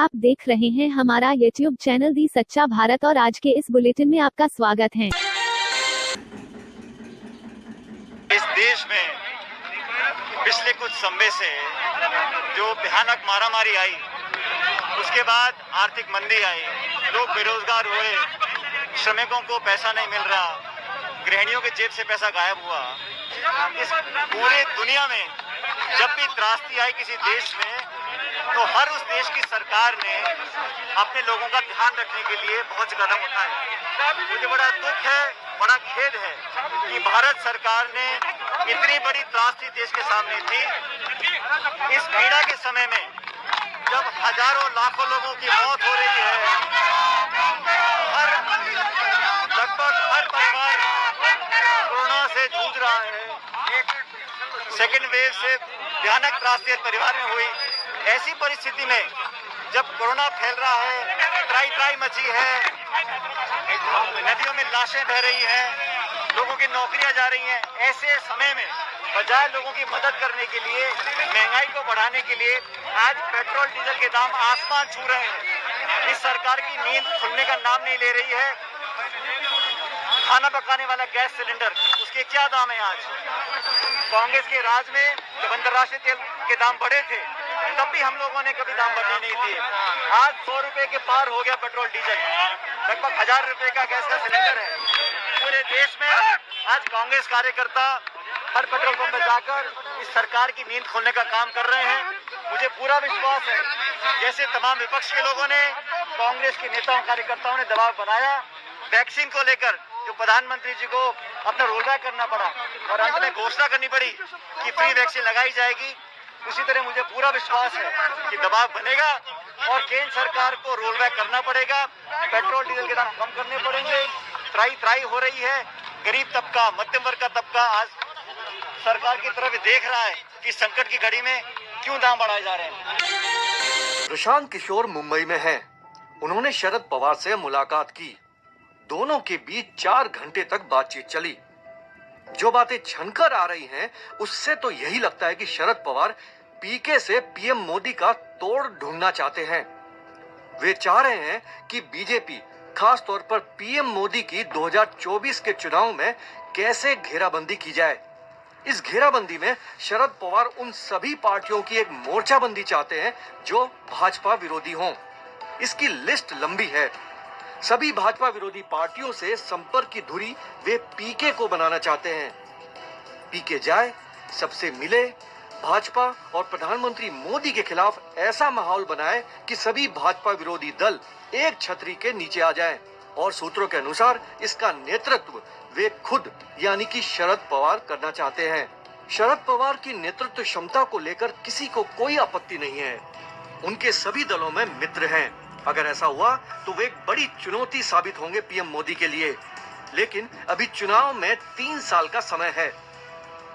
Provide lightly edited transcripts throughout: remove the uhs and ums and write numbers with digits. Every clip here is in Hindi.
आप देख रहे हैं हमारा YouTube चैनल दी सच्चा भारत और आज के इस बुलेटिन में आपका स्वागत है। इस देश में पिछले कुछ समय से जो भयानक मारामारी आई, उसके बाद आर्थिक मंदी आई, लोग बेरोजगार हुए, श्रमिकों को पैसा नहीं मिल रहा, गृहिणियों के जेब से पैसा गायब हुआ। इस पूरे दुनिया में जब भी त्रासदी आई किसी देश में, तो हर उस देश की सरकार ने अपने लोगों का ध्यान रखने के लिए बहुत से कदम उठाए। मुझे बड़ा दुख है, बड़ा खेद है कि भारत सरकार ने इतनी बड़ी त्रासदी देश के सामने थी, इस पीड़ा के समय में जब हजारों लाखों लोगों की मौत हो रही है, लगभग हर परिवार कोरोना से जूझ रहा है, सेकेंड वेव से भयानक त्रासदी परिवार में हुई। ऐसी परिस्थिति में जब कोरोना फैल रहा है, त्राही मची है, नदियों में लाशें बह रही हैं, लोगों की नौकरियां जा रही हैं, ऐसे समय में बजाय लोगों की मदद करने के लिए, महंगाई को बढ़ाने के लिए आज पेट्रोल डीजल के दाम आसमान छू रहे हैं। इस सरकार की नींद खुलने का नाम नहीं ले रही है। खाना पकाने वाला गैस सिलेंडर, उसके क्या दाम है आज? कांग्रेस के राज में जब अंतर्राष्ट्रीय तेल के दाम बढ़े थे, तब भी हम लोगों ने कभी दाम बढ़ने नहीं दिए। आज 100 रुपए के पार हो गया पेट्रोल डीजल, लगभग 1000 रुपए का गैस का सिलेंडर है। पूरे देश में आज कांग्रेस कार्यकर्ता हर पेट्रोल पंप पर जाकर इस सरकार की नींद खोलने का काम कर रहे हैं। मुझे पूरा विश्वास है, जैसे तमाम विपक्ष के लोगों ने, कांग्रेस के नेताओं कार्यकर्ताओं ने दबाव बनाया वैक्सीन को लेकर, जो प्रधानमंत्री जी को अपना रोल बैक करना पड़ा और अंत में घोषणा करनी पड़ी कि फ्री वैक्सीन लगाई जाएगी, उसी तरह मुझे पूरा विश्वास है कि दबाव बनेगा और केंद्र सरकार को रोल बैक करना पड़ेगा। पेट्रोल डीजल के दाम कम करने पड़ेंगे। त्राही हो रही है, गरीब तबका, मध्यम वर्ग का तबका आज सरकार की तरफ देख रहा है कि संकट की घड़ी में क्यों दाम बढ़ाए जा रहे हैं। प्रशांत किशोर मुंबई में हैं। उन्होंने शरद पवार से मुलाकात की। दोनों के बीच 4 घंटे तक बातचीत चली। जो बातें छनकर आ रही हैं, उससे तो यही लगता है कि शरद पवार पीके से पीएम मोदी का तोड़ ढूंढना चाहते हैं। वे चाह रहे हैं कि बीजेपी, खास तौर पर पीएम मोदी की 2024 के चुनाव में कैसे घेराबंदी की जाए। इस घेराबंदी में शरद पवार उन सभी पार्टियों की एक मोर्चाबंदी चाहते हैं जो भाजपा विरोधी हों। इसकी लिस्ट लंबी है। सभी भाजपा विरोधी पार्टियों से संपर्क की धुरी वे पीके को बनाना चाहते हैं। पीके जाए, सबसे मिले, भाजपा और प्रधानमंत्री मोदी के खिलाफ ऐसा माहौल बनाए कि सभी भाजपा विरोधी दल एक छतरी के नीचे आ जाएं। और सूत्रों के अनुसार इसका नेतृत्व वे खुद यानी कि शरद पवार करना चाहते हैं। शरद पवार की नेतृत्व क्षमता को लेकर किसी को कोई आपत्ति नहीं है। उनके सभी दलों में मित्र हैं। अगर ऐसा हुआ तो वे एक बड़ी चुनौती साबित होंगे पीएम मोदी के लिए। लेकिन अभी चुनाव में 3 साल का समय है।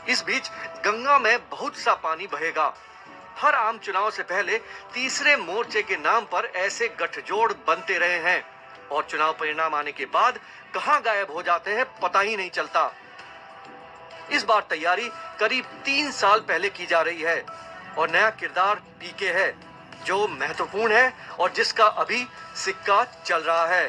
इस बीच गंगा में बहुत सा पानी बहेगा। हर आम चुनाव से पहले तीसरे मोर्चे के नाम पर ऐसे गठजोड़ बनते रहे हैं और चुनाव परिणाम आने के बाद कहां गायब हो जाते हैं पता ही नहीं चलता। इस बार तैयारी करीब 3 साल पहले की जा रही है और नया किरदार पीके है जो महत्वपूर्ण है और जिसका अभी सिक्का चल रहा है।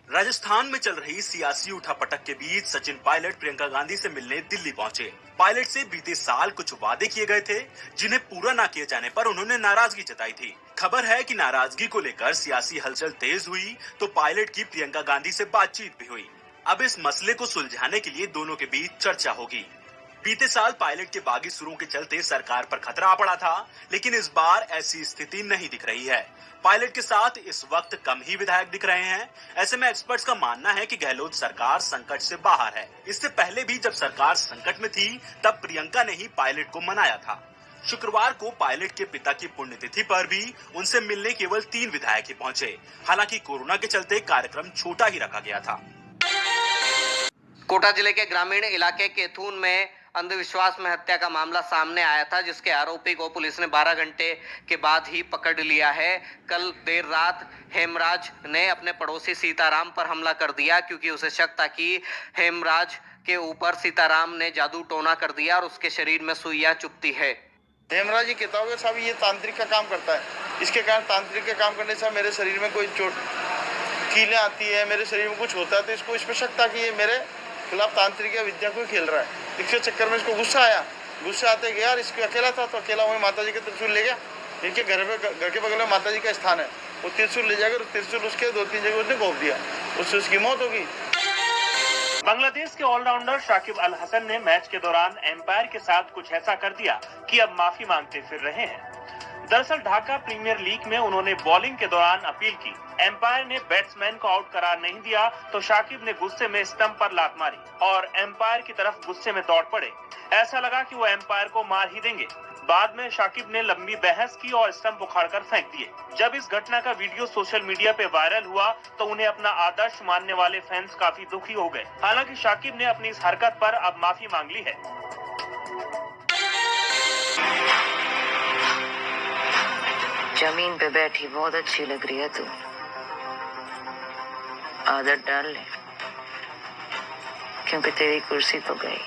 राजस्थान में चल रही सियासी उठापटक के बीच सचिन पायलट प्रियंका गांधी से मिलने दिल्ली पहुंचे। पायलट से बीते साल कुछ वादे किए गए थे जिन्हें पूरा न किए जाने पर उन्होंने नाराजगी जताई थी। खबर है कि नाराजगी को लेकर सियासी हलचल तेज हुई तो पायलट की प्रियंका गांधी से बातचीत भी हुई। अब इस मसले को सुलझाने के लिए दोनों के बीच चर्चा होगी। बीते साल पायलट के बागी सुरों के चलते सरकार पर खतरा आ पड़ा था, लेकिन इस बार ऐसी स्थिति नहीं दिख रही है। पायलट के साथ इस वक्त कम ही विधायक दिख रहे हैं। ऐसे में एक्सपर्ट्स का मानना है कि गहलोत सरकार संकट से बाहर है। इससे पहले भी जब सरकार संकट में थी तब प्रियंका ने ही पायलट को मनाया था। शुक्रवार को पायलट के पिता की पुण्यतिथि पर भी उनसे मिलने केवल 3 विधायक ही पहुंचे। हालांकि कोरोना के चलते कार्यक्रम छोटा ही रखा गया था। कोटा जिले के ग्रामीण इलाके केथून में अंधविश्वास में हत्या का मामला सामने आया था, जिसके आरोपी को पुलिस ने 12 घंटे के बाद ही पकड़ लिया है। कल देर रात हेमराज ने अपने पड़ोसी सीताराम पर हमला कर दिया क्योंकि उसे शक था कि हेमराज के ऊपर सीताराम ने जादू टोना कर दिया और उसके शरीर में सुइयां चुभती है। हेमराज जी कहता होगा साहब ये तांत्रिक का काम करता है। इसके कारण तांत्रिक के काम करने से मेरे शरीर में कोई चोट कीलें आती है, मेरे शरीर में कुछ होता है, तो इसको इस पर शक था कि ये मेरे खिलाफ तांत्रिक विद्या को खेल रहा है। इसके चक्कर में इसको गुस्सा आया। गुस्सा आते गया यार, इसको अकेला था तो अकेला वही माता जी के त्रिशूल ले गया। इनके घर के बगल में माता जी का स्थान है, वो त्रिशूल ले जाकर त्रिशूल उसके 2-3 जगह उसने घोंप दिया, उससे उसकी मौत हो गई। बांग्लादेश के ऑलराउंडर शाकिब अल हसन ने मैच के दौरान एम्पायर के साथ कुछ ऐसा कर दिया कि अब माफी मांगते फिर रहे हैं। दरअसल ढाका प्रीमियर लीग में उन्होंने बॉलिंग के दौरान अपील की। एम्पायर ने बैट्समैन को आउट करार नहीं दिया तो शाकिब ने गुस्से में स्टंप पर लात मारी और एम्पायर की तरफ गुस्से में दौड़ पड़े। ऐसा लगा कि वो एम्पायर को मार ही देंगे। बाद में शाकिब ने लंबी बहस की और स्टंप उखाड़कर फेंक दिए। जब इस घटना का वीडियो सोशल मीडिया पे वायरल हुआ तो उन्हें अपना आदर्श मानने वाले फैंस काफी दुखी हो गए। हालांकि शाकिब ने अपनी इस हरकत पर अब माफी मांग ली है। जमीन पे बैठी बहुत अच्छी लग रही है तू, आदत डाल ले, क्योंकि तेरी कुर्सी तो गई।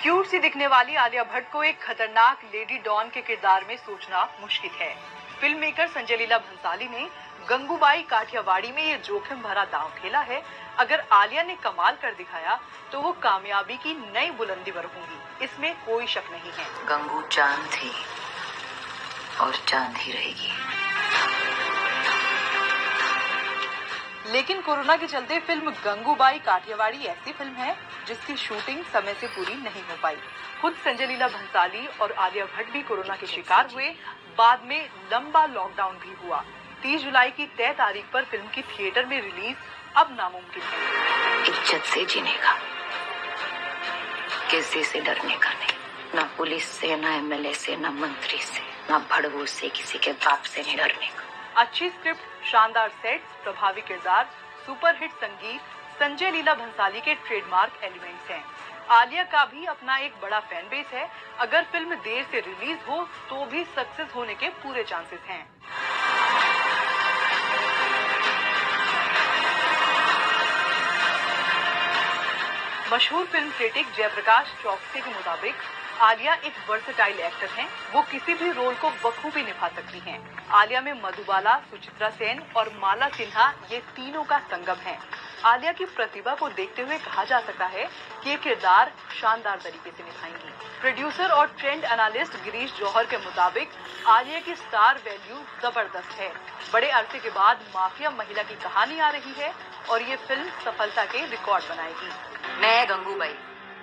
क्यूट सी दिखने वाली आलिया भट्ट को एक खतरनाक लेडी डॉन के किरदार में सोचना मुश्किल है। फिल्म मेकर संजय लीला भंसाली ने गंगूबाई काठियावाड़ी में ये जोखिम भरा दांव खेला है। अगर आलिया ने कमाल कर दिखाया तो वो कामयाबी की नई बुलंदी पर होंगी, इसमें कोई शक नहीं है। गंगू चांद थी और चांद ही रहेगी। लेकिन कोरोना के चलते फिल्म गंगूबाई काठियावाड़ी ऐसी फिल्म है जिसकी शूटिंग समय से पूरी नहीं हो पाई। खुद संजय लीला भंसाली और आलिया भट्ट भी कोरोना के शिकार हुए। बाद में लंबा लॉकडाउन भी हुआ। 30 जुलाई की तय तारीख पर फिल्म की थिएटर में रिलीज अब नामुमकिन है। इज्जत से जीने का, किसी से डरने का नहीं, ना पुलिस से, ना एमएलए से, ना मंत्री से, ना भड़वों से, किसी के बाप से नहीं डरने का। अच्छी स्क्रिप्ट, शानदार सेट्स, प्रभावी किरदार, सुपरहिट संगीत संजय लीला भंसाली के ट्रेडमार्क एलिमेंट्स हैं। आलिया का भी अपना एक बड़ा फैन बेस है। अगर फिल्म देर से रिलीज हो तो भी सक्सेस होने के पूरे चांसेस हैं। मशहूर फिल्म क्रिटिक जयप्रकाश चौकसी के मुताबिक आलिया एक वर्सेटाइल एक्टर हैं। वो किसी भी रोल को बखूबी निभा सकती हैं। आलिया में मधुबाला, सुचित्रा सेन और माला सिन्हा ये तीनों का संगम है। आलिया की प्रतिभा को देखते हुए कहा जा सकता है कि ये किरदार शानदार तरीके से निभाएंगी। प्रोड्यूसर और ट्रेंड एनालिस्ट गिरीश जौहर के मुताबिक आलिया की स्टार वैल्यू जबरदस्त है। बड़े अरसे के बाद माफिया महिला की कहानी आ रही है और ये फिल्म सफलता के रिकॉर्ड बनाएगी। मैं गंगूबाई,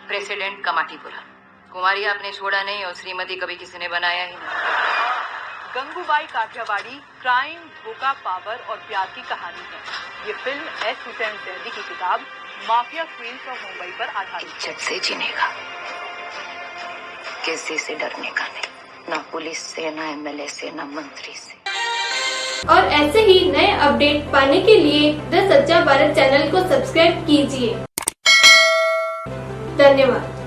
प्रेसिडेंट कमाटीपुरा। कुमारी आपने छोड़ा नहीं और श्रीमती कभी किसी ने बनाया ही नहीं। गंगूबाई काठियावाड़ी क्राइम, धोखा, पावर और प्यार की कहानी है। ये फिल्म एस हुसैन जैदी की किताब माफिया क्वींस ऑफ मुंबई पर आधारित है। इज्जत से जीने का, किसी से डरने का नहीं, ना पुलिस से, ना एमएलए से, ना मंत्री से। और ऐसे ही नए अपडेट पाने के लिए द सच्चा भारत चैनल को सब्सक्राइब कीजिए। धन्यवाद।